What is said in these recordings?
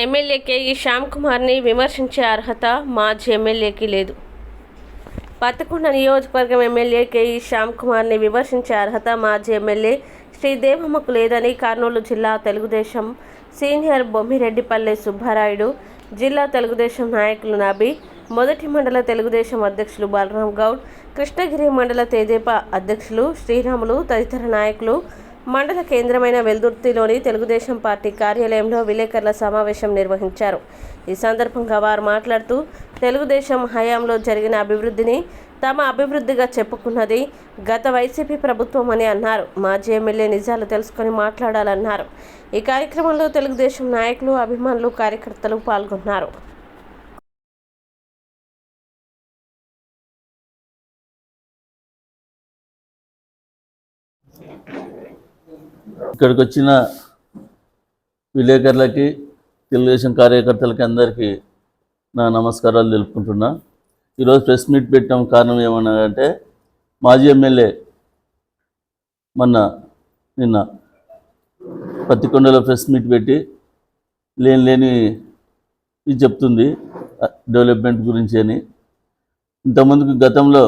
MLA K E Shyam కుమార్ని విమర్శించే అర్హత మాజీ ఎమ్మెల్యేకి లేదు. పత్తికొండ నియోజకవర్గం ఎమ్మెల్యే కేఈ శ్యామ్ కుమార్ని విమర్శించే అర్హత మాజీ ఎమ్మెల్యే శ్రీదేవమ్మకు లేదని కర్నూలు జిల్లా తెలుగుదేశం సీనియర్ బొమ్మిరెడ్డిపల్లె సుబ్బారాయుడు, జిల్లా తెలుగుదేశం నాయకులు నబీ, మొదటి మండల తెలుగుదేశం అధ్యక్షులు బలరాం గౌడ్, కృష్ణగిరి మండల తెదేపా అధ్యక్షులు శ్రీరాములు తదితర నాయకులు మండల కేంద్రమైన వెల్దుర్తిలోని తెలుగుదేశం పార్టీ కార్యాలయంలో విలేకరుల సమావేశం నిర్వహించారు. ఈ సందర్భంగా వారు మాట్లాడుతూ తెలుగుదేశం హయాంలో జరిగిన అభివృద్ధిని తమ అభివృద్ధిగా చెప్పుకున్నది గత వైసీపీ ప్రభుత్వం అని అన్నారు. మాజీ ఎమ్మెల్యే నిజాలు తెలుసుకొని మాట్లాడాలన్నారు. ఈ కార్యక్రమంలో తెలుగుదేశం నాయకులు, అభిమానులు, కార్యకర్తలు పాల్గొన్నారు. ఇక్కడికి వచ్చిన విలేకరులకి, తెలుగుదేశం కార్యకర్తలకి అందరికీ నా నమస్కారాలు తెలుపుకుంటున్నా. ఈరోజు ప్రెస్ మీట్ పెట్టడం కారణం ఏమన్నా అంటే, మాజీ ఎమ్మెల్యే నిన్న పత్తికొండలో ప్రెస్ మీట్ పెట్టి లేని ఇది చెప్తుంది డెవలప్మెంట్ గురించి అని. ఇంతకుముందుకు గతంలో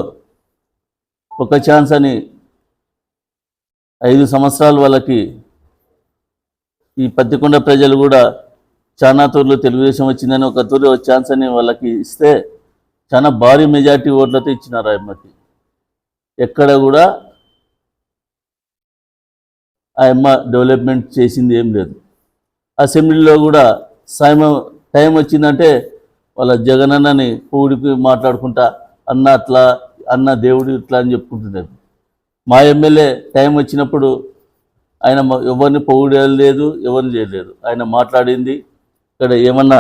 ఒక ఛాన్స్ అని 5 సంవత్సరాలు వాళ్ళకి ఈ పత్తికొండ ప్రజలు కూడా చాలా తూర్లు తెలుగుదేశం వచ్చిందని ఒక తూరు ఛాన్స్ అని వాళ్ళకి ఇస్తే చాలా భారీ మెజార్టీ ఓట్లతో ఇచ్చినారు. ఆయమ్మకి ఎక్కడ కూడా ఆయమ్మ డెవలప్మెంట్ చేసింది ఏం లేదు. అసెంబ్లీలో కూడా టైం వచ్చిందంటే వాళ్ళ జగనన్నని పొగిడిపి మాట్లాడుకుంటా అన్న అట్లా, అన్న దేవుడు ఇట్లా అని చెప్పుకుంటున్నారు. మా ఎమ్మెల్యే టైం వచ్చినప్పుడు ఆయన ఎవరిని పొగిడలేదు, ఎవరిని చేయలేదు. ఆయన మాట్లాడింది ఇక్కడ ఏమన్నా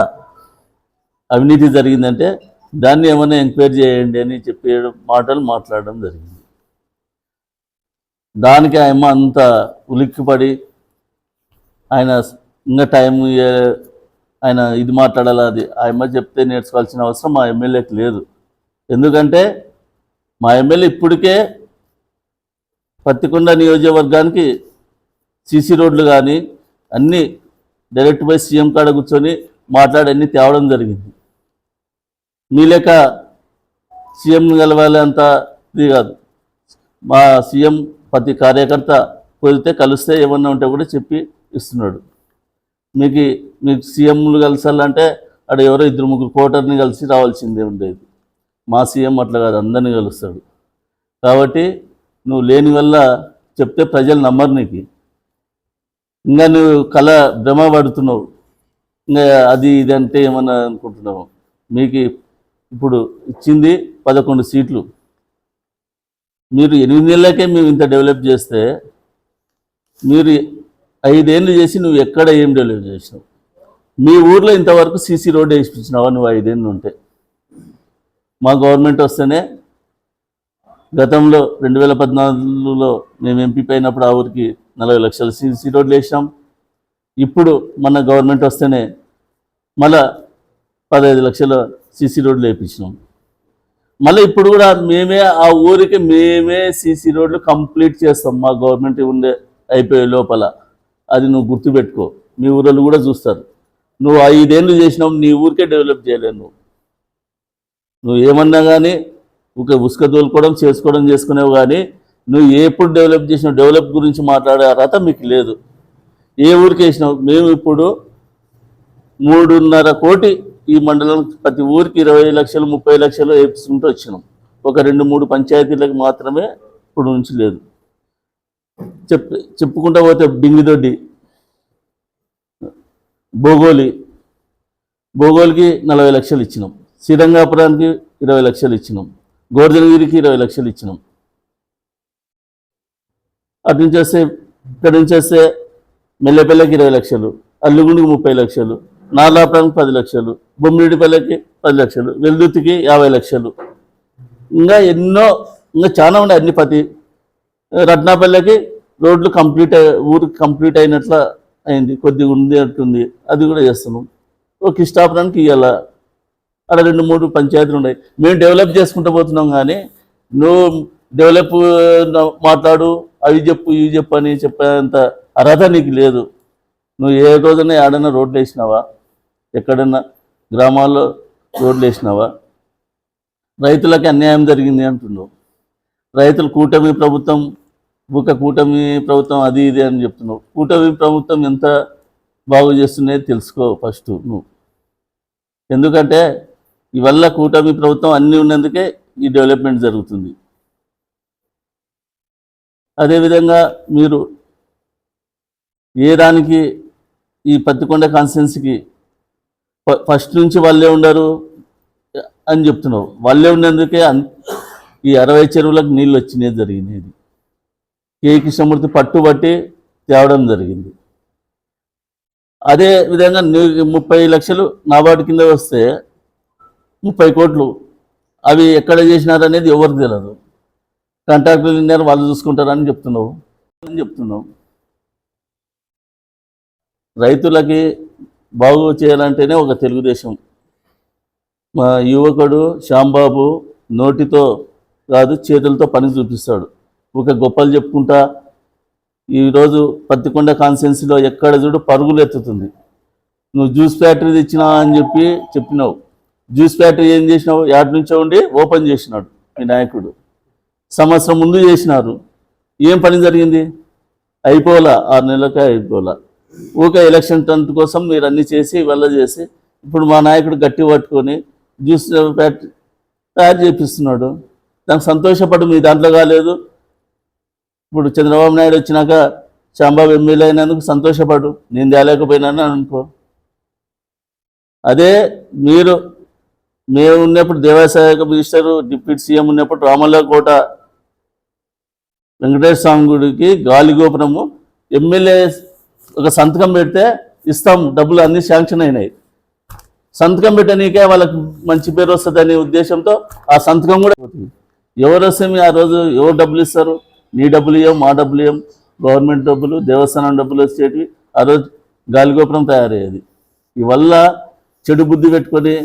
అవినీతి జరిగిందంటే దాన్ని ఏమన్నా ఎంక్వైరీ చేయండి అని చెప్పే మాటలు మాట్లాడడం జరిగింది. దానికి ఆయమ్మ అంత ఉలిక్కిపడి ఆయన ఇంకా టైం ఆయన ఇది మాట్లాడాలి, అది ఆయమ్మ చెప్తే నేర్చుకోవాల్సిన అవసరం మా ఎమ్మెల్యేకి లేదు. ఎందుకంటే మా ఎమ్మెల్యే ఇప్పటికే పత్తికొండ నియోజకవర్గానికి సీసీ రోడ్లు కానీ అన్నీ డైరెక్ట్ బై సీఎం కాడ కూర్చొని మాట్లాడి అన్నీ తేవడం జరిగింది. మీ లెక్క సీఎంని కలవాలి అంత ఇది కాదు. మా సీఎం ప్రతి కార్యకర్త కుదిరితే కలిస్తే ఏమన్నా ఉంటే కూడా చెప్పి ఇస్తున్నాడు. మీకు సీఎంలు కలిసాలంటే అక్కడ ఎవరో 2-3 కోటర్ని కలిసి రావాల్సిందే ఉండేది. మా సీఎం అట్లా కాదు, అందరినీ కలుస్తాడు. కాబట్టి నువ్వు లేని వల్ల చెప్తే ప్రజలు నమ్మరు. నీకు ఇంకా నువ్వు భ్రమ పడుతున్నావు. ఇంకా అది ఇది అంటే ఏమన్నా అనుకుంటున్నావు. మీకు ఇప్పుడు ఇచ్చింది 11 సీట్లు. మీరు 8 నెలలకే మేము ఇంత డెవలప్ చేస్తే మీరు 5 ఏళ్ళు చేసి నువ్వు ఎక్కడ ఏం డెవలప్ చేసినావు? మీ ఊర్లో ఇంతవరకు సీసీ రోడ్డు వేసిపించినావా నువ్వు 5 ఏళ్ళు ఉంటే? మా గవర్నమెంట్ వస్తేనే గతంలో 2014లో మేము ఎంపీ అయినప్పుడు ఆ ఊరికి 40 లక్షల సీసీ రోడ్లు వేసాం. ఇప్పుడు మన గవర్నమెంట్ వస్తేనే మళ్ళా 15 లక్షల సీసీ రోడ్లు వేయించినాం. మళ్ళీ ఇప్పుడు కూడా ఆ ఊరికి మేమే సీసీ రోడ్లు కంప్లీట్ చేస్తాం. మా గవర్నమెంట్ అయిపోయే లోపల. అది నువ్వు గుర్తుపెట్టుకో. మీ ఊళ్ళో కూడా చూస్తారు. నువ్వు 5 ఏళ్ళు చేసినావు, నీ ఊరికే డెవలప్ చేయలేవు. నువ్వు ఏమన్నా కానీ ఉసుక తోలుకోవడం చేసుకునేవు కానీ నువ్వు ఎప్పుడు డెవలప్ చేసినావు? డెవలప్ గురించి మాట్లాడే అర్హత మీకు లేదు. ఏ ఊరికి వేసినావు? మేము ఇప్పుడు 3.5 కోటి ఈ మండలం ప్రతి ఊరికి 20 లక్షలు 30 లక్షలు వేసుకుంటూ వచ్చినాం. ఒక 2-3 పంచాయతీలకు మాత్రమే ఇప్పుడు నుంచి లేదు. చెప్పుకుంటూ పోతే బింగిదొడ్డి, భోగోలికి 40 లక్షలు ఇచ్చినాం. శ్రీరంగాపురానికి 20 లక్షలు ఇచ్చినాం. గోర్జనగిరికి 20 లక్షలు ఇచ్చినాం. అటు నుంచి వస్తే ఇక్కడ నుంచి వస్తే మెల్లెపల్లెకి 20 లక్షలు, అల్లుగుండికి 30 లక్షలు, నార్లాపురానికి 10 లక్షలు, బొమ్మిరెడ్డిపల్లెకి 10 లక్షలు, వెల్దుర్తికి 50 లక్షలు. ఇంకా చాలా ఉన్నాయి. అన్ని ప్రతి రత్నాపల్లెకి రోడ్లు ఊరికి కంప్లీట్ అయినట్ల అయింది. కొద్దిగా ఉంది అంటుంది, అది కూడా చేస్తున్నాం. కృష్ణాపురానికి ఇవ్వాల. అక్కడ 2-3 పంచాయతీలు ఉన్నాయి. మేము డెవలప్ చేసుకుంటూ పోతున్నాం కానీ నువ్వు డెవలప్ మాట్లాడు, అవి చెప్పు ఇవి చెప్పు అని చెప్పేంత అర్హత నీకు లేదు. నువ్వు ఏ రోజున ఏడన్నా రోడ్లు వేసినావా? ఎక్కడన్నా గ్రామాల్లో రోడ్లు వేసినావా? రైతులకి అన్యాయం జరిగింది అంటున్నావు. రైతులు కూటమి ప్రభుత్వం కూటమి ప్రభుత్వం అది ఇది అని చెప్తున్నావు. కూటమి ప్రభుత్వం ఎంత బాగు చేస్తున్నాయో తెలుసుకో ఫస్ట్ నువ్వు. ఎందుకంటే ఇవల్ల కూటమి ప్రభుత్వం అన్నీ ఉన్నందుకే ఈ డెవలప్మెంట్ జరుగుతుంది. అదేవిధంగా మీరు ఏ దానికి ఈ పత్తికొండ కాన్స్టిట్యున్సీకి ఫస్ట్ నుంచి వాళ్ళే ఉండరు అని చెప్తున్నావు. వాళ్ళే ఉన్నందుకే ఈ 60 చెరువులకు నీళ్ళు వచ్చినాయి జరిగినది. కే కృష్ణమూర్తి పట్టుబట్టి తేవడం జరిగింది. అదే విధంగా 30 లక్షలు నాబార్డు కింద వస్తే 30 కోట్లు అవి ఎక్కడ చేసినారనేది ఎవరికి తెలియదు. కాంట్రాక్టర్లు ఉన్నారు, వాళ్ళు చూసుకుంటారని చెప్తున్నావు. రైతులకి బాగు చేయాలంటేనే ఒక తెలుగుదేశం. మా యువకుడు శ్యాంబాబు నోటితో కాదు చేతులతో పని చూపిస్తాడు. ఒక గొప్పలు చెప్పుకుంటా ఈరోజు పత్తికొండ కాన్స్టిట్యున్సీలో ఎక్కడ చూడు పరుగులు ఎత్తుతుంది. నువ్వు జ్యూస్ ఫ్యాక్టరీ తెచ్చినా అని చెప్పినావు. జ్యూస్ ఫ్యాక్టరీ ఏం చేసినావు? యాడ్ నుంచో ఉండి ఓపెన్ చేసినాడు మీ నాయకుడు. సంవత్సరం ముందు చేసినారు. ఏం పని జరిగింది? అయిపోలా, 6 నెలలకే అయిపోలా. ఊకే ఎలక్షన్ టంట్ కోసం మీరు అన్నీ చేసి చేసి ఇప్పుడు మా నాయకుడు గట్టి పట్టుకొని జ్యూస్ ఫ్యాక్టరీ తయారు చేపిస్తున్నాడు. దానికి సంతోషపడు. మీ దాంట్లో కాలేదు. ఇప్పుడు చంద్రబాబు నాయుడు వచ్చినాక శ్యాంబాబు ఎమ్మెల్యే అయినందుకు సంతోషపడు. నేను తేలేకపోయినాను అనుకో. అదే మేము ఉన్నప్పుడు దేవాదాయ మినిస్టరు డిప్యూటీ సీఎం ఉన్నప్పుడు రామల్లకోట వెంకటేశ్వర స్వామి గుడికి గాలిగోపురము ఎమ్మెల్యే ఒక సంతకం పెడితే ఇస్తాం, డబ్బులు అన్నీ శాంక్షన్ అయినాయి. సంతకం పెట్టనీకే వాళ్ళకి మంచి పేరు వస్తుందనే ఉద్దేశంతో ఆ సంతకం కూడా పోతుంది. ఎవరు వస్తే ఆ రోజు ఎవరు డబ్బులు ఇస్తారు? నీ డబ్బులు ఇవ్వం, మా డబ్బులు ఇవ్వం, గవర్నమెంట్ డబ్బులు, దేవస్థానం డబ్బులు వచ్చేటివి. ఆ రోజు గాలిగోపురం తయారయ్యేది. ఇవల్ల చెడు బుద్ధి పెట్టుకొని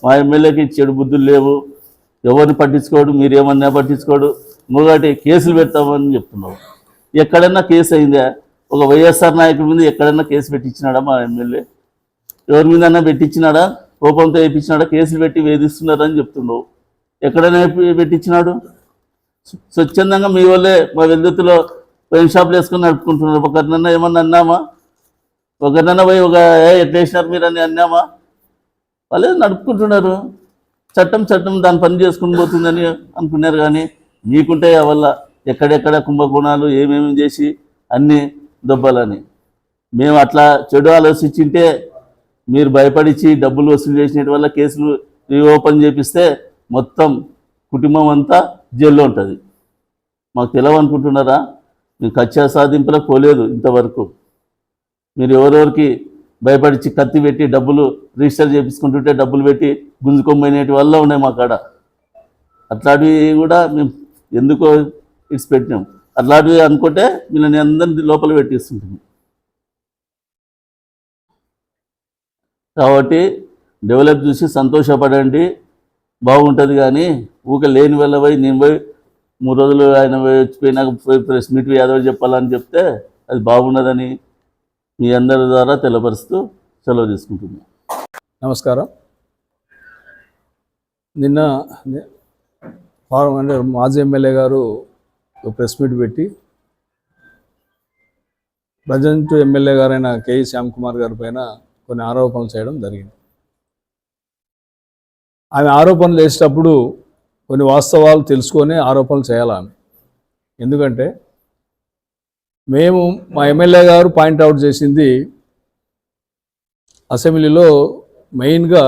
మా ఎమ్మెల్యేకి చెడు బుద్ధులు లేవు, ఎవరిని పట్టించుకోడు, మీరేమన్నా పట్టించుకోడు, ఇంకొకటి కేసులు పెడతామని చెప్తున్నావు. ఎక్కడన్నా కేసు అయిందా? ఒక వైఎస్ఆర్ నాయకుడి మీద ఎక్కడన్నా కేసు పెట్టించినాడా మా ఎమ్మెల్యే? ఎవరి మీదన్నా పెట్టించినాడా? కోపంతో వేయించినాడా? కేసులు పెట్టి వేధిస్తున్నారని చెప్తున్నావు. ఎక్కడైనా పెట్టించినాడు? స్వచ్ఛందంగా మీ వాళ్ళే మా విద్యుత్తులో వైన్ షాప్లు వేసుకొని నడుపుకుంటున్నారు. ఒకరినన్నా ఏమన్నా అన్నామా? ఒకరినన్నా పోయి ఎట్లా వేసినారు మీరు అని అన్నామా? వాళ్ళే నడుపుకుంటున్నారు. చట్టం దాని పని చేసుకుని పోతుందని అనుకున్నారు. కానీ మీకుంటే వల్ల ఎక్కడెక్కడ కుంభకోణాలు ఏమేమి చేసి అన్నీ దొబ్బాలని. మేము అట్లా చెడు ఆలోచించింటే మీరు భయపడిచి డబ్బులు వసూలు చేసినట్టు వల్ల కేసులు రీఓపెన్ చేపిస్తే మొత్తం కుటుంబం అంతా జైల్లో ఉంటుంది. మాకు తెలియనుకుంటున్నారా? మేము కక్ష సాధింపులకు పోలేదు ఇంతవరకు. మీరు ఎవరెవరికి భయపడిచి కత్తి పెట్టి డబ్బులు రిజిస్టర్ చేయించుకుంటుంటే డబ్బులు పెట్టి గుంజుకొమ్మనేటి వల్ల ఉన్నాయి మా కాడ. అట్లాంటివి కూడా మేము ఎందుకో ఇట్స్ పెట్టినాం. అట్లాంటివి అనుకుంటే వీళ్ళని అందరినీ లోపల పెట్టిస్తుంటాం. కాబట్టి డెవలప్ చూసి సంతోషపడండి, బాగుంటుంది. కానీ ఊక లేని వల్ల పోయి నేను పోయి 3 రోజులు ఆయన వచ్చిపోయినాక పోయి ప్రెస్ మీట్ యాదవ్ చెప్పాలని చెప్తే అది బాగున్నదని మీ అందరి ద్వారా తెలపరుస్తూ సెలవు తీసుకుంటున్నాను. నమస్కారం. నిన్న మాజీ ఎమ్మెల్యే గారు ప్రెస్ మీట్ పెట్టి ప్రజెంట్ ఎమ్మెల్యే గారైన కేఈ శ్యామ్కుమార్ గారి పైన కొన్ని ఆరోపణలు చేయడం జరిగింది. ఆమె ఆరోపణలు చేసేటప్పుడు కొన్ని వాస్తవాలు తెలుసుకొని ఆరోపణలు చేయాలి ఆమె. ఎందుకంటే మా ఎమ్మెల్యే గారు పాయింట్అవుట్ చేసింది అసెంబ్లీలో మెయిన్గా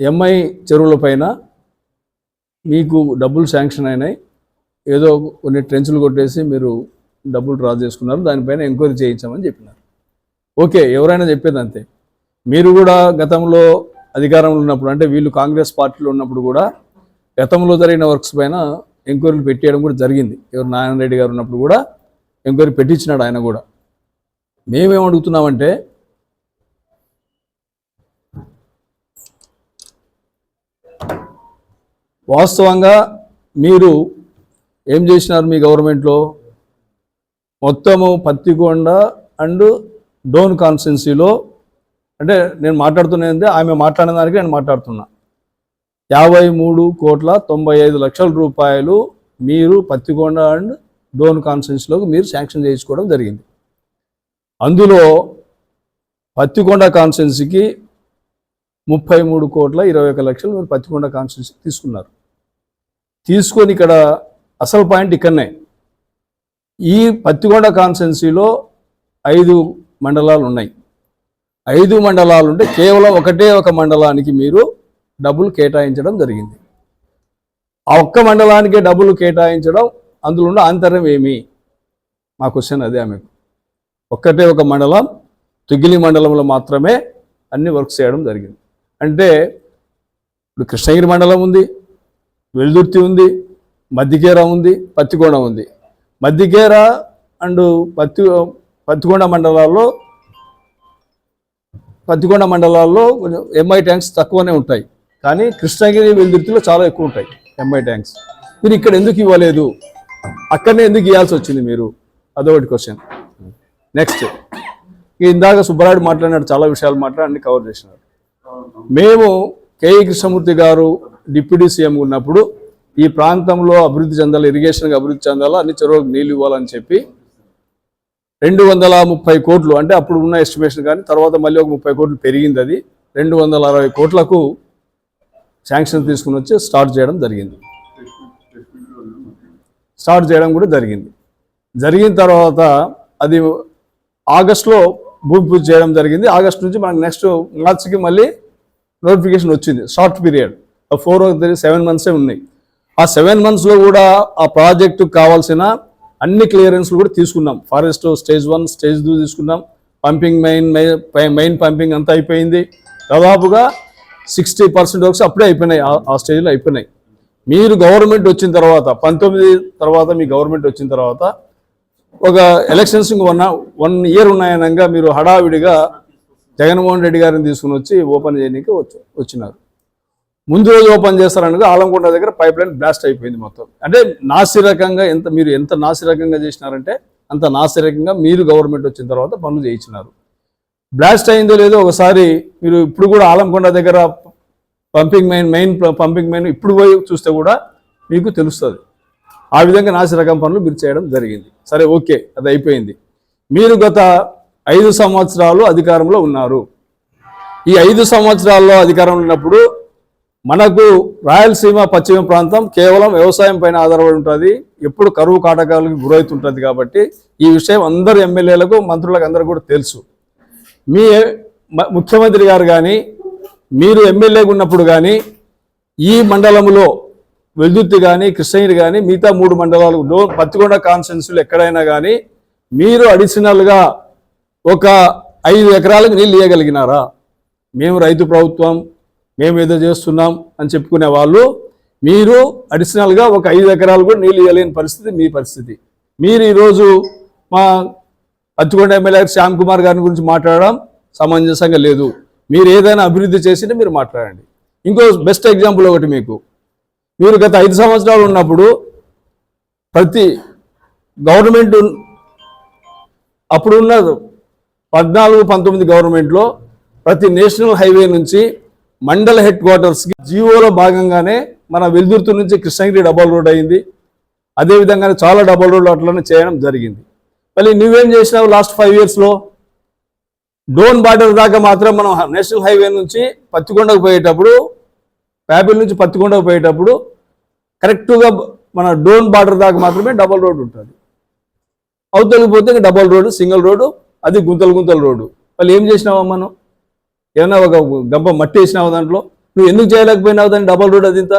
ఎంఐ చెరువుల పైన మీకు డబ్బులు శాంక్షన్ అయినాయి, ఏదో కొన్ని ట్రెంచ్లు కొట్టేసి మీరు డబ్బులు డ్రా చేసుకున్నారు, దానిపైన ఎంక్వైరీ చేయించామని చెప్పినారు. ఓకే, ఎవరైనా చెప్పేది అంతే. మీరు కూడా గతంలో అధికారంలో ఉన్నప్పుడు, అంటే వీళ్ళు కాంగ్రెస్ పార్టీలో ఉన్నప్పుడు కూడా గతంలో జరిగిన వర్క్స్ పైన ఎంక్వైరీలు పెట్టేయడం కూడా జరిగింది. ఎవరు నారాయణ రెడ్డి గారు ఉన్నప్పుడు కూడా ఎంక్వైరీ పెట్టించినాడు ఆయన కూడా. మేమేం అడుగుతున్నామంటే వాస్తవంగా మీరు ఏం చేసినారు? మీ గవర్నమెంట్లో మొత్తము పత్తికొండ అండ్ డోన్ కాన్స్టిట్యున్సీలో, అంటే నేను మాట్లాడుతున్నది ఆమె మాట్లాడిన దానికి నేను మాట్లాడుతున్నా, 53,95,00,000 రూపాయలు మీరు పత్తికొండ అండ్ డోన్ కాన్స్టిట్యున్సీలోకి మీరు శాంక్షన్ చేయించుకోవడం జరిగింది. అందులో పత్తికొండ కాన్స్టిట్యున్సీకి 33,21,00,000 మీరు పత్తికొండ కాన్స్టిట్యున్సీకి తీసుకున్నారు. తీసుకొని ఇక్కడ అసలు పాయింట్ ఇక్కడనే, ఈ పత్తికొండ కాన్స్టిట్యున్సీలో 5 మండలాలు ఉన్నాయి. 5 మండలాలు ఉంటే కేవలం ఒక మండలానికి మీరు డబ్బులు కేటాయించడం జరిగింది. ఆ ఒక్క మండలానికే డబ్బులు కేటాయించడం, అందులో ఉన్న ఆంతర్యం ఏమి? మా క్వశ్చన్ అదే. ఆమెకు ఒక మండలం, తుగిలి మండలంలో మాత్రమే అన్ని వర్క్స్ చేయడం జరిగింది. అంటే ఇప్పుడు కృష్ణగిరి మండలం ఉంది, వెల్దుర్తి ఉంది, మద్దికేర ఉంది, పత్తికొండ ఉంది. మద్దికేర అండ్ పత్తికొండ మండలాల్లో కొంచెం ఎంఐ ట్యాంక్స్ తక్కువనే ఉంటాయి, కానీ కృష్ణగిరి వెల్దుర్తిలో చాలా ఎక్కువ ఉంటాయి ఎంఐ ట్యాంక్స్. మీరు ఇక్కడ ఎందుకు ఇవ్వలేదు? అక్కడనే ఎందుకు ఇవ్వాల్సి వచ్చింది మీరు? అదొకటి క్వశ్చన్. నెక్స్ట్, ఇందాక సుబ్బరాయుడు మాట్లాడినాడు, చాలా విషయాలు మాట్లాడి అన్ని కవర్ చేసినారు. మేము కేఈ కృష్ణమూర్తి గారు డిప్యూటీ సీఎం ఉన్నప్పుడు ఈ ప్రాంతంలో అభివృద్ధి చెందాలి, ఇరిగేషన్గా అభివృద్ధి చెందాలా, అన్ని చెరువులకు నీళ్ళు ఇవ్వాలని చెప్పి 230 కోట్లు, అంటే అప్పుడు ఉన్న ఎస్టిమేషన్, కానీ తర్వాత మళ్ళీ ఒక 30 కోట్లు పెరిగింది. అది 260 కోట్లకు శాంక్షన్ తీసుకుని వచ్చి స్టార్ట్ చేయడం కూడా జరిగింది. జరిగిన తర్వాత అది ఆగస్టులో భూమి పూజ చేయడం జరిగింది. ఆగస్టు నుంచి మనకు నెక్స్ట్ మార్చికి మళ్ళీ నోటిఫికేషన్ వచ్చింది. షార్ట్ పీరియడ్ 7 మంత్సే ఉన్నాయి. ఆ 7 మంత్స్లో కూడా ఆ ప్రాజెక్టుకు కావాల్సిన అన్ని క్లియరెన్స్లు కూడా తీసుకున్నాం. ఫారెస్ట్ స్టేజ్ 1, స్టేజ్ 2 తీసుకున్నాం. పంపింగ్ మెయిన్ పంపింగ్ అంతా అయిపోయింది. దాదాపుగా 60% వర్క్స్ అప్పుడే అయిపోయినాయి, ఆ స్టేజ్లో అయిపోయినాయి. మీరు గవర్నమెంట్ వచ్చిన తర్వాత 19 తర్వాత మీ గవర్నమెంట్ వచ్చిన తర్వాత ఒక ఎలక్షన్స్ 1 ఇయర్ ఉన్నాయనగా మీరు హడావిడిగా జగన్మోహన్ రెడ్డి గారిని తీసుకుని వచ్చి ఓపెన్ చేయడానికి వచ్చినారు. ముందు రోజు ఓపెన్ చేస్తారనగా ఆలంకొండ దగ్గర పైప్ లైన్ బ్లాస్ట్ అయిపోయింది మొత్తం. అంటే నాసిరకంగా మీరు ఎంత నాసిరకంగా చేసినారంటే అంత నాసిరకంగా మీరు గవర్నమెంట్ వచ్చిన తర్వాత పనులు చేయించినారు. బ్లాస్ట్ అయిందో లేదో ఒకసారి మీరు ఇప్పుడు కూడా ఆలంకొండ దగ్గర మెయిన్ పంపింగ్ మెయిన్ ఇప్పుడు పోయి చూస్తే కూడా మీకు తెలుస్తుంది. ఆ విధంగా నాసిరకం పనులు మీరు చేయడం జరిగింది. సరే, ఓకే, అది అయిపోయింది. మీరు గత 5 సంవత్సరాలు అధికారంలో ఉన్నారు. ఈ 5 సంవత్సరాల్లో అధికారంలో ఉన్నప్పుడు మనకు రాయలసీమ పశ్చిమ ప్రాంతం కేవలం వ్యవసాయం పైన ఆధారపడి ఉంటుంది, ఎప్పుడు కరువు కాటకాలకు గురవుతుంటుంది. కాబట్టి ఈ విషయం అందరు ఎమ్మెల్యేలకు, మంత్రులకు అందరూ కూడా తెలుసు. మీ ముఖ్యమంత్రి గారు కానీ, మీరు ఎమ్మెల్యేగా ఉన్నప్పుడు కానీ ఈ మండలంలో వెల్దుర్తి కానీ, కృష్ణగిరి కానీ, మిగతా 3 మండలాలు పత్తికొండ కాన్స్టిట్యున్సీలు ఎక్కడైనా కానీ మీరు అడిషనల్గా ఒక 5 ఎకరాలకు నీళ్ళు ఇవ్వగలిగినారా? మేము రైతు ప్రభుత్వం, మేము ఏదో చేస్తున్నాం అని చెప్పుకునే వాళ్ళు, మీరు అడిషనల్గా ఒక 5 ఎకరాలు కూడా నీళ్ళు ఇవ్వలేని పరిస్థితి మీ పరిస్థితి. మీరు ఈరోజు మా పత్తికొండ ఎమ్మెల్యే శ్యామ్ కుమార్ గారి గురించి మాట్లాడడం సమంజసంగా లేదు. మీరు ఏదైనా అభివృద్ధి చేసింటే మీరు మాట్లాడండి. ఇంకో బెస్ట్ ఎగ్జాంపుల్ ఒకటి మీరు గత 5 సంవత్సరాలు ఉన్నప్పుడు ప్రతి గవర్నమెంట్ అప్పుడున్న 14-19 గవర్నమెంట్లో ప్రతి నేషనల్ హైవే నుంచి మండల హెడ్ క్వార్టర్స్కి జీవోలో భాగంగానే మన వెల్దుర్తి నుంచి కృష్ణగిరి డబల్ రోడ్ అయింది. అదేవిధంగానే చాలా డబల్ రోడ్లు అట్లనే చేయడం జరిగింది. మళ్ళీ నువ్వేం చేసినావు లాస్ట్ 5 ఇయర్స్లో? డోన్ బార్డర్ దాకా మాత్రం మనం నేషనల్ హైవే నుంచి పత్తికొండకు పోయేటప్పుడు, ప్యాపిల్ నుంచి పత్తికొండకు పోయేటప్పుడు కరెక్ట్గా మన డోన్ బార్డర్ దాకా మాత్రమే డబల్ రోడ్ ఉంటుంది. అవతలికి పోతే డబల్ రోడ్డు, సింగిల్ రోడ్డు, అది గుంతల రోడ్డు. వాళ్ళు ఏం చేసినావా? మనం ఏమన్నా ఒక గంప మట్టి వేసినావు దాంట్లో? నువ్వు ఎందుకు చేయలేకపోయినావు దాన్ని డబల్ రోడ్? అది ఇంత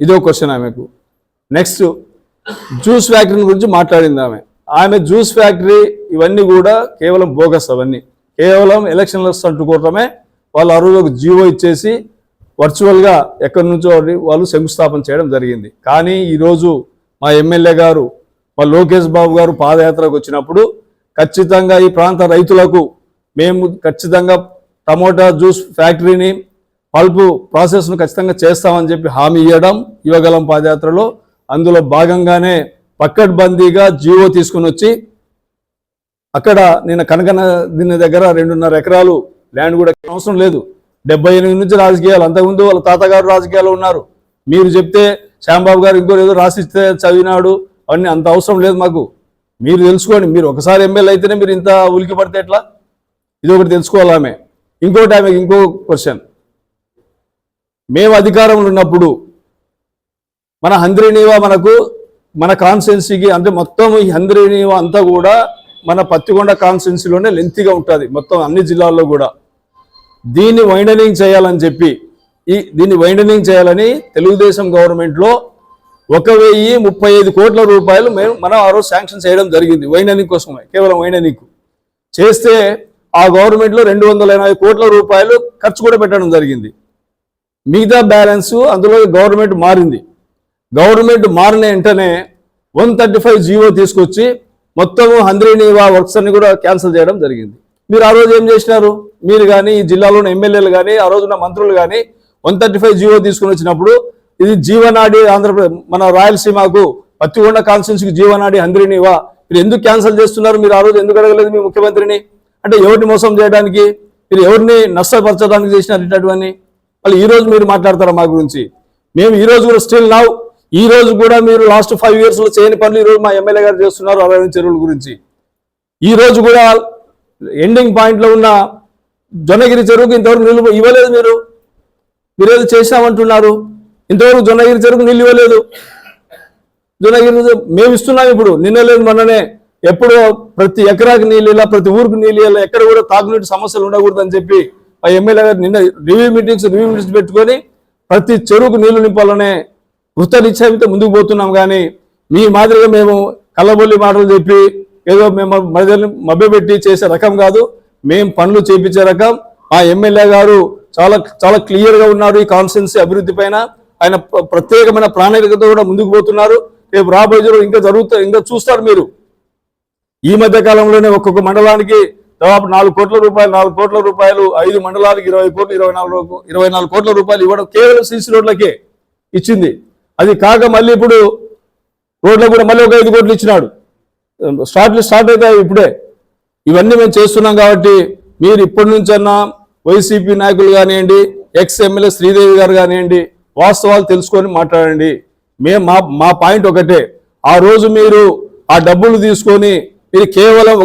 ఇదో క్వశ్చన్ ఆమెకు. నెక్స్ట్, జ్యూస్ ఫ్యాక్టరీ గురించి మాట్లాడింది ఆమె జ్యూస్ ఫ్యాక్టరీ ఇవన్నీ కూడా కేవలం బోగస్. అవన్నీ కేవలం ఎలక్షన్ల అంటుకోవటమే. వాళ్ళు అరువులకు జీవో ఇచ్చేసి వర్చువల్గా ఎక్కడి నుంచో వాళ్ళు శంకుస్థాపన చేయడం జరిగింది. కానీ ఈరోజు మా ఎమ్మెల్యే గారు, మా లోకేష్ బాబు గారు పాదయాత్రకు వచ్చినప్పుడు ఖచ్చితంగా ఈ ప్రాంత రైతులకు మేము ఖచ్చితంగా టమోటా జ్యూస్ ఫ్యాక్టరీని, పల్పు ప్రాసెస్ను ఖచ్చితంగా చేస్తామని చెప్పి హామీ ఇవ్వగలం పాదయాత్రలో. అందులో భాగంగానే పక్కడ్బందీగా జీవో తీసుకుని వచ్చి అక్కడ నేను కనకన దీని దగ్గర 2.5 ఎకరాలు ల్యాండ్ కూడా అవసరం లేదు. 78 నుంచి రాజకీయాలు, అంతకుముందు వాళ్ళ తాతగారు రాజకీయాలు ఉన్నారు. మీరు చెప్తే శ్యాంబాబు గారు ఇంకో ఏదో రాసిస్తే చదివినాడు, అవన్నీ అంత అవసరం లేదు మాకు. మీరు తెలుసుకోండి, మీరు ఒకసారి ఎమ్మెల్యే అయితేనే మీరు ఇంత ఉలికి పడితే ఎట్లా? ఇది ఒకటి తెలుసుకోవాలి ఆమె. ఇంకోటి ఆమెకి ఇంకో క్వశ్చన్, మేము అధికారంలో ఉన్నప్పుడు మన హంద్రీనీవా మన కాన్స్టిట్యున్సీకి, అంటే మొత్తం ఈ హంద్రీనీవా అంతా కూడా మన పత్తికొండ కాన్స్టిట్యున్సీలోనే లెంతీగా ఉంటుంది మొత్తం అన్ని జిల్లాల్లో కూడా. దీన్ని వైండనింగ్ చేయాలని చెప్పి దీన్ని వైండనింగ్ చేయాలని తెలుగుదేశం గవర్నమెంట్లో 1035 కోట్ల రూపాయలు మనం ఆ రోజు శాంక్షన్ చేయడం జరిగింది వైండనింగ్ కోసమే, కేవలం వైండనింగ్ చేస్తే ఆ గవర్నమెంట్లో 280 కోట్ల రూపాయలు ఖర్చు కూడా పెట్టడం జరిగింది. మిగతా బ్యాలెన్స్ అందులో గవర్నమెంట్ మారింది. గవర్నమెంట్ మారిన వెంటనే 135 జీవో తీసుకొచ్చి మొత్తము హంద్రీనీవా వర్క్స్ అన్ని కూడా క్యాన్సిల్ చేయడం జరిగింది. మీరు ఆ రోజు ఏం చేసినారు? మీరు కానీ ఈ జిల్లాలోని ఎమ్మెల్యేలు కానీ ఆ రోజున్న మంత్రులు కానీ 135 జీవో తీసుకుని వచ్చినప్పుడు ఇది జీవనాడి ఆంధ్రప్రదేశ్ మన రాయలసీమకు పత్తికొండ కాన్స్టిట్యున్సీకి జీవనాడి హంద్రీనీవా మీరు ఎందుకు క్యాన్సిల్ చేస్తున్నారు? మీరు ఆ రోజు ఎందుకు అడగలేదు మీ ముఖ్యమంత్రిని? అంటే ఎవరిని మోసం చేయడానికి, మీరు ఎవరిని నష్టపరచడానికి చేసినారు ఇటువంటివన్నీ? మళ్ళీ ఈ రోజు మీరు మాట్లాడతారా మా గురించి? మేము ఈ రోజు కూడా స్టిల్ నౌ ఈ రోజు కూడా మీరు లాస్ట్ 5 years లో చేయని పనులు ఈ రోజు మా ఎమ్మెల్యే గారు చేస్తున్నారు 60 చెరువుల గురించి. ఈ రోజు కూడా ఎండింగ్ పాయింట్లో ఉన్న జొన్నగిరి చెరువుకి ఇంతవరకు నీళ్ళు ఇవ్వలేదు. మీరేదో చేసినామంటున్నారు, ఇంతవరకు జొన్నగిరి చెరువుకు నీళ్ళు ఇవ్వలేదు. జొన్నగిరి మేము ఇస్తున్నాం ఇప్పుడు, నిన్న లేదు మొన్ననే. ఎప్పుడో ప్రతి ఎకరాకి నీళ్ళు ఇలా, ప్రతి ఊరికి నీళ్ళు ఇలా, ఎక్కడ కూడా తాగునీటి సమస్యలు ఉండకూడదని చెప్పి ఆ ఎమ్మెల్యే గారు నిన్న రివ్యూ మీటింగ్స్ పెట్టుకొని ప్రతి చెరువుకు నీళ్లు నింపాలనే కృతనిశ్చయంతో ముందుకు పోతున్నాం. కానీ మీ మాదిరిగా మేము కళ్ళబొల్లి మాటలు చెప్పి ఏదో మేము మభ్యపెట్టి చేసే రకం కాదు. మేము పనులు చేపించే రకం. మా ఎమ్మెల్యే గారు చాలా చాలా క్లియర్గా ఉన్నారు ఈ కాన్స్టిట్యున్సీ అభివృద్ధి పైన. ఆయన ప్రత్యేకమైన ప్రణాళికతో కూడా ముందుకు పోతున్నారు. రేపు రాబోయే రోజుల్లో ఇంకా చూస్తారు మీరు. ఈ మధ్య కాలంలోనే ఒక్కొక్క మండలానికి దాదాపు 4 కోట్ల రూపాయలు 5 మండలాలకు 20 కోట్లు 24 కోట్ల రూపాయలు ఇవ్వడం కేవలం సీసీ రోడ్లకే ఇచ్చింది. అది కాక మళ్ళీ ఇప్పుడు రోడ్లకు కూడా మళ్ళీ ఒక 5 కోట్లు ఇచ్చినాడు. స్టార్ట్ అవుతాయి ఇప్పుడే. ఇవన్నీ మేము చేస్తున్నాం కాబట్టి మీరు ఇప్పటి నుంచన్నా వైసీపీ నాయకులు కానివ్వండి, ఎమ్మెల్యే శ్రీదేవి గారు కానివ్వండి, వాస్తవాలు తెలుసుకొని మాట్లాడండి. మా పాయింట్ ఒకటే, ఆ రోజు మీరు ఆ డబ్బులు తీసుకొని మీరు కేవలం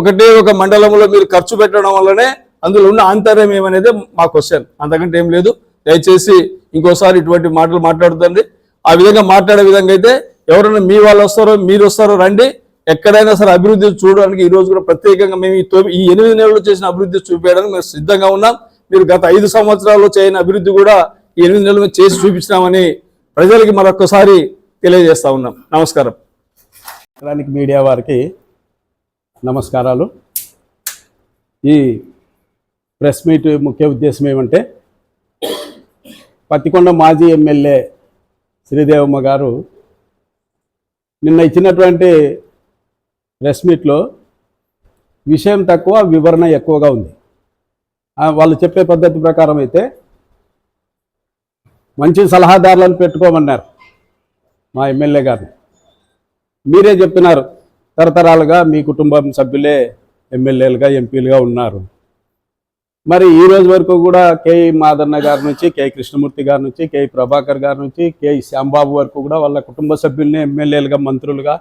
ఒక మండలంలో మీరు ఖర్చు పెట్టడం వల్లనే అందులో ఉన్న ఆంతర్యం ఏమనేది మా క్వశ్చన్, అంతకంటే ఏం లేదు. దయచేసి ఇంకోసారి ఇటువంటి మాటలు మాట్లాడుతుంది. ఆ విధంగా మాట్లాడే విధంగా అయితే ఎవరైనా మీ వాళ్ళు వస్తారో మీరు వస్తారో రండి. ఎక్కడైనా సరే అభివృద్ధి చూడడానికి ఈ రోజు కూడా ప్రత్యేకంగా మేము ఈ 8 నెలలు చేసిన అభివృద్ధి చూపించడానికి మేము సిద్ధంగా ఉన్నాం. మీరు గత 5 సంవత్సరాల్లో చేయని అభివృద్ధి కూడా ఈ 8 నెలలు చేసి చూపించినామని ప్రజలకి మరొకసారి తెలియజేస్తా ఉన్నాం. నమస్కారం. ఎలక్ట్రానిక్ మీడియా వారికి నమస్కారాలు. ఈ ప్రెస్ మీట్ ముఖ్య ఉద్దేశం ఏమంటే, పత్తికొండ మాజీ ఎమ్మెల్యే శ్రీదేవమ్మ గారు నిన్న ఇచ్చినటువంటి ప్రెస్ మీట్లో విషయం తక్కువ, వివరణ ఎక్కువగా ఉంది. వాళ్ళు చెప్పే పద్ధతి ప్రకారం అయితే మంచి సలహాదారులను పెట్టుకోమన్నారు మా ఎమ్మెల్యే గారిని. మీరే చెప్పినారు, తరతరాలుగా మీ కుటుంబం సభ్యులే ఎమ్మెల్యేలుగా ఎంపీలుగా ఉన్నారు. మరి ఈ రోజు వరకు కూడా కే మాదన్న గారి నుంచి, కే కృష్ణమూర్తి గారి నుంచి, కే ప్రభాకర్ గారి నుంచి, కే శ్యాంబాబు వరకు కూడా వాళ్ళ కుటుంబ సభ్యుల్ని ఎమ్మెల్యేలుగా, మంత్రులుగా,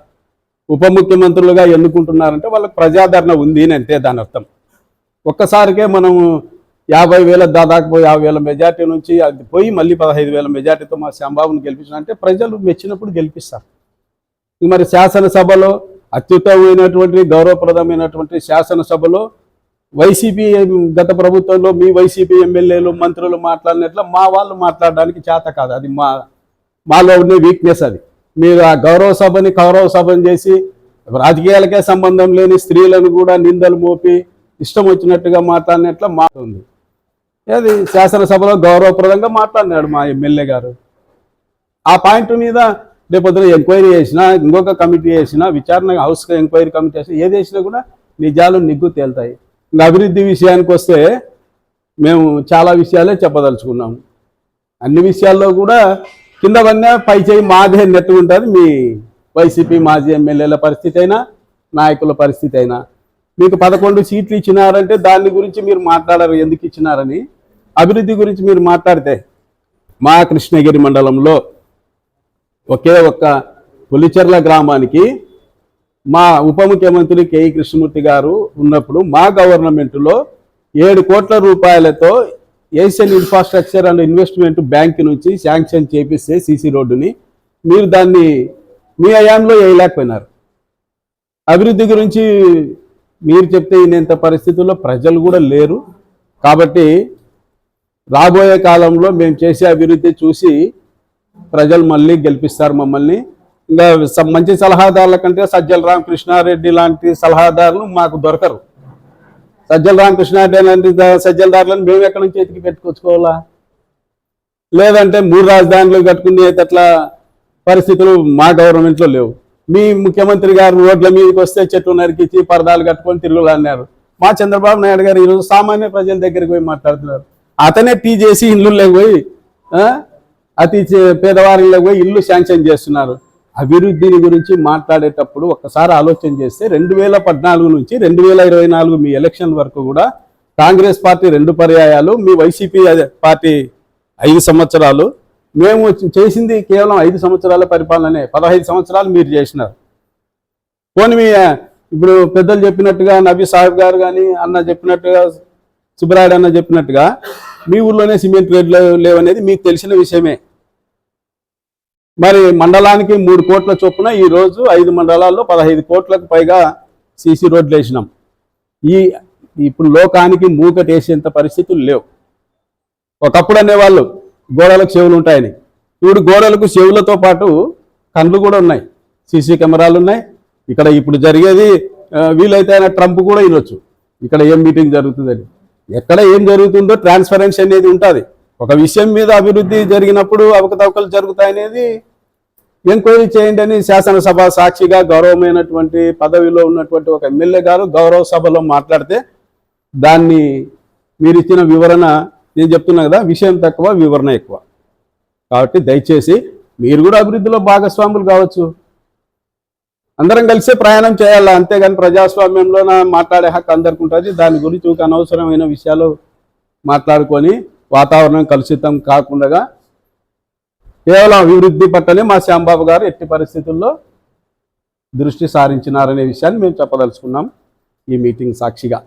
ఉప ముఖ్యమంత్రులుగా ఎన్నుకుంటున్నారంటే వాళ్ళకి ప్రజాదరణ ఉంది అని అంతే దాని అర్థం. ఒక్కసారికే మనం 50,000 దాదాపు 50,000 మెజార్టీ నుంచి అది పోయి మళ్ళీ 15,000 మెజార్టీతో మా శ్యాంబాబుని గెలిపించాలంటే ప్రజలు మెచ్చినప్పుడు గెలిపిస్తారు. మరి శాసనసభలో అత్యుత్తమైనటువంటి గౌరవప్రదమైనటువంటి శాసనసభలో వైసీపీ గత ప్రభుత్వంలో మీ వైసీపీ ఎమ్మెల్యేలు మంత్రులు మాట్లాడినట్ల మా వాళ్ళు మాట్లాడడానికి చేత కాదు. అది మాలో ఉండే వీక్నెస్. అది మీరు ఆ గౌరవ సభని చేసి రాజకీయాలకే సంబంధం లేని స్త్రీలను కూడా నిందలు మోపి ఇష్టం వచ్చినట్టుగా మాట్లాడినట్ల మా ఉంది. అది శాసనసభలో గౌరవప్రదంగా మాట్లాడినాడు మా ఎమ్మెల్యే గారు. ఆ పాయింట్ మీద రేపొద్దున ఎంక్వైరీ చేసినా, ఇంకొక కమిటీ చేసినా, విచారణ హౌస్ ఎంక్వైరీ కమిటీ చేసినా, ఏది చేసినా కూడా నిజాలు నిగ్గు తేలుతాయి. ఇంకా అభివృద్ధి విషయానికి వస్తే మేము చాలా విషయాలే చెప్పదలుచుకున్నాము. అన్ని విషయాల్లో కూడా కిందవన్నీ పై చేయి మాదే నెట్టు ఉంటుంది. మీ వైసీపీ మాజీ ఎమ్మెల్యేల పరిస్థితి అయినా, నాయకుల పరిస్థితి అయినా మీకు 11 సీట్లు ఇచ్చినారంటే దాని గురించి మీరు మాట్లాడరు, ఎందుకు ఇచ్చినారని. అభివృద్ధి గురించి మీరు మాట్లాడితే మా కృష్ణగిరి మండలంలో ఒకే ఒక్క పులిచెర్ల గ్రామానికి మా ఉప ముఖ్యమంత్రి కేఈ కృష్ణమూర్తి గారు ఉన్నప్పుడు మా గవర్నమెంట్లో 7 కోట్ల రూపాయలతో Asian infrastructure and investment bank నుంచి శాంక్షన్ చేపిస్తే సీసీ రోడ్డుని మీరు దాన్ని మీ హయాంలో వేయలేకపోయినారు. అభివృద్ధి గురించి మీరు చెప్తే ఇంత పరిస్థితుల్లో ప్రజలు కూడా లేరు. కాబట్టి రాబోయే కాలంలో మేము చేసే అభివృద్ధి చూసి ప్రజలు మళ్ళీ గెలిపిస్తారు మమ్మల్ని. ఇంకా మంచి సలహాదారుల కంటే సజ్జల రామకృష్ణారెడ్డి లాంటి సలహాదారులు మాకు దొరకరు. సజ్జల రామకృష్ణారెడ్డి లాంటి సజ్జలదారులను మేము ఎక్కడి నుంచి ఎతికి పెట్టుకొచ్చుకోవాలా? లేదంటే 3 రాజధానులు కట్టుకునేటట్లా పరిస్థితులు మా గవర్నమెంట్లో లేవు. మీ ముఖ్యమంత్రి గారు రోడ్ల మీదకి వస్తే చెట్టు నరికించి పరదాలు కట్టుకొని తిరుగులన్నారు. మా చంద్రబాబు నాయుడు గారు ఈరోజు సామాన్య ప్రజల దగ్గరికి పోయి మాట్లాడుతున్నారు. అతనే టీ చేసి ఇళ్ళకి పోయి అతి పేదవారిలో పోయి ఇల్లు శాంక్షన్ చేస్తున్నారు. అభివృద్ధిని గురించి మాట్లాడేటప్పుడు ఒక్కసారి ఆలోచన చేస్తే 2014 నుంచి 2024 మీ ఎలక్షన్ వరకు కూడా కాంగ్రెస్ పార్టీ 2 పర్యాయాలు, మీ వైసీపీ పార్టీ 5 సంవత్సరాలు, మేము చేసింది కేవలం 5 సంవత్సరాల పరిపాలనే. 15 సంవత్సరాలు మీరు చేసినారు. పోనీ మీ ఇప్పుడు పెద్దలు చెప్పినట్టుగా నబీ సాహెబ్ గారు కానీ అన్న చెప్పినట్టుగా సుబ్బరాయుడు అన్న చెప్పినట్టుగా మీ ఊర్లోనే సిమెంట్ రేట్లు లేవనేది మీకు తెలిసిన విషయమే. మరి మండలానికి 3 కోట్ల చొప్పున ఈరోజు 5 మండలాల్లో 15 కోట్లకు పైగా సీసీ రోడ్లు వేసినాం. ఇప్పుడు లోకానికి మూకటేసేంత పరిస్థితులు లేవు. ఒకప్పుడు అనేవాళ్ళు గోడలకు చెవులు ఉంటాయని. ఇప్పుడు గోడలకు చెవులతో పాటు కళ్ళు కూడా ఉన్నాయి, సీసీ కెమెరాలు ఉన్నాయి. ఇక్కడ ఇప్పుడు జరిగేది వీలైతే ట్రంప్ కూడా వినొచ్చు ఇక్కడ ఏం మీటింగ్ జరుగుతుందని. ఎక్కడ ఏం జరుగుతుందో ట్రాన్స్పరెన్సీ అనేది ఉంటుంది. ఒక విషయం మీద అభివృద్ధి జరిగినప్పుడు అవకతవకలు జరుగుతాయనేది ఎంక్వైరీ చేయండి అని శాసనసభ సాక్షిగా గౌరవమైనటువంటి పదవిలో ఉన్నటువంటి ఒక ఎమ్మెల్యే గారు గౌరవ సభలో మాట్లాడితే దాన్ని మీరు ఇచ్చిన వివరణ, నేను చెప్తున్నా కదా, విషయం తక్కువ వివరణ ఎక్కువ. కాబట్టి దయచేసి మీరు కూడా అభివృద్ధిలో భాగస్వాములు కావచ్చు, అందరం కలిసే ప్రయాణం చేయాలి. అంతేగాని ప్రజాస్వామ్యంలో మాట్లాడే హక్కు అందరికి ఉంటుంది. దాని గురించి ఒక అనవసరమైన విషయాలు మాట్లాడుకొని వాతావరణం కలుషితం కాకుండా కేవలం అభివృద్ధి పట్టనే మా శ్యాంబాబు గారు ఎట్టి పరిస్థితుల్లో దృష్టి సారించినారనే విషయాన్ని మేము చెప్పదలుచుకున్నాం ఈ మీటింగ్ సాక్షిగా.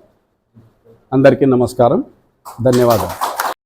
అందరికీ నమస్కారం, ధన్యవాదాలు.